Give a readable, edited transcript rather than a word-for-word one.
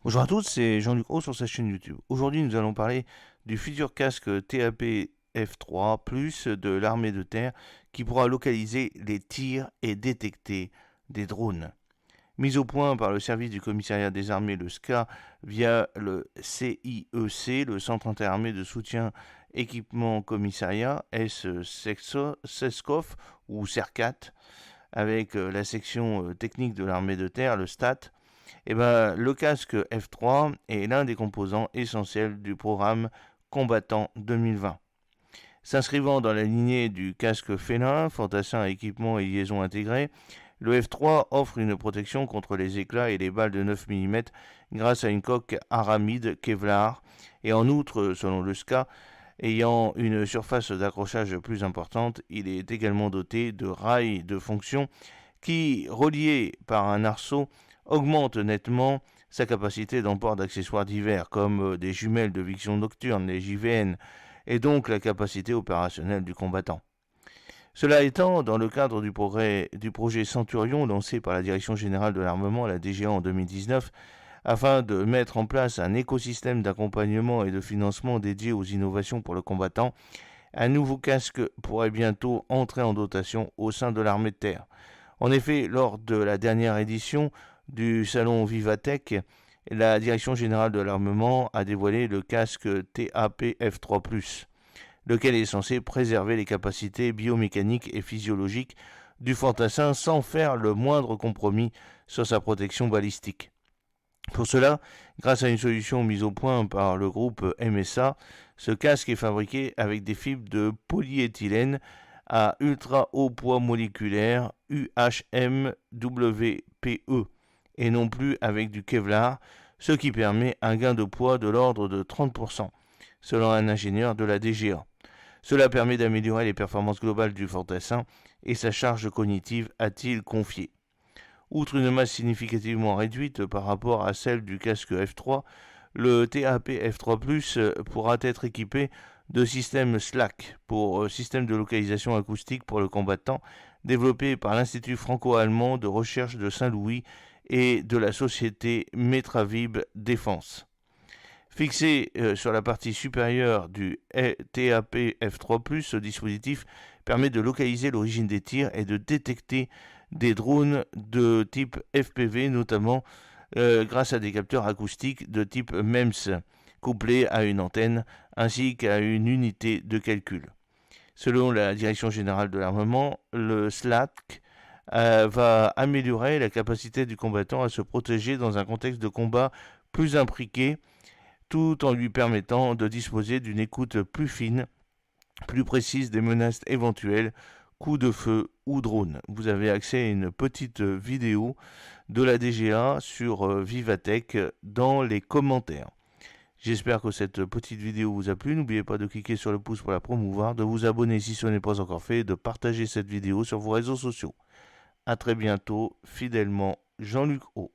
Bonjour à tous, c'est Jean-Luc Haut sur sa chaîne YouTube. Aujourd'hui, nous allons parler du futur casque TAP F3 Plus de l'armée de terre qui pourra localiser les tirs et détecter des drones. Mise au point par le service du commissariat des armées, le SCA, via le CIEC, le Centre interarmé de soutien équipement commissariat, SESCOF ou CERCAT, avec la section technique de l'armée de terre, le STAT. Le casque F3 est l'un des composants essentiels du programme Combattant 2020. S'inscrivant dans la lignée du casque félin, fantassin à équipement et liaison intégrés, le F3 offre une protection contre les éclats et les balles de 9 mm grâce à une coque aramide Kevlar et en outre, selon le SCA, ayant une surface d'accrochage plus importante, il est également doté de rails de fonction qui, reliés par un arceau, augmente nettement sa capacité d'emport d'accessoires divers comme des jumelles de vision nocturne, les JVN, et donc la capacité opérationnelle du combattant. Cela étant, dans le cadre du projet Centurion lancé par la Direction générale de l'armement, la DGA en 2019, afin de mettre en place un écosystème d'accompagnement et de financement dédié aux innovations pour le combattant, un nouveau casque pourrait bientôt entrer en dotation au sein de l'armée de terre. En effet, lors de la dernière édition du salon Vivatech, la Direction générale de l'armement a dévoilé le casque TAP F3+, lequel est censé préserver les capacités biomécaniques et physiologiques du fantassin sans faire le moindre compromis sur sa protection balistique. Pour cela, grâce à une solution mise au point par le groupe MSA, ce casque est fabriqué avec des fibres de polyéthylène à ultra haut poids moléculaire UHMWPE et non plus avec du Kevlar, ce qui permet un gain de poids de l'ordre de 30%, selon un ingénieur de la DGA. Cela permet d'améliorer les performances globales du fantassin et sa charge cognitive, a-t-il confié. Outre une masse significativement réduite par rapport à celle du casque F3, le TAP F3+, pourra être équipé de systèmes SLAC, pour système de localisation acoustique pour le combattant, développé par l'Institut franco-allemand de recherche de Saint-Louis et de la société Metravib Défense. Fixé sur la partie supérieure du TAP F3+, ce dispositif permet de localiser l'origine des tirs et de détecter des drones de type FPV, notamment grâce à des capteurs acoustiques de type MEMS, couplés à une antenne ainsi qu'à une unité de calcul. Selon la Direction générale de l'armement, le SLAC va améliorer la capacité du combattant à se protéger dans un contexte de combat plus imbriqué, tout en lui permettant de disposer d'une écoute plus fine, plus précise des menaces éventuelles, coups de feu ou drones. Vous avez accès à une petite vidéo de la DGA sur Vivatech dans les commentaires. J'espère que cette petite vidéo vous a plu. N'oubliez pas de cliquer sur le pouce pour la promouvoir, de vous abonner si ce n'est pas encore fait et de partager cette vidéo sur vos réseaux sociaux. A très bientôt, fidèlement, Jean-Luc Haut.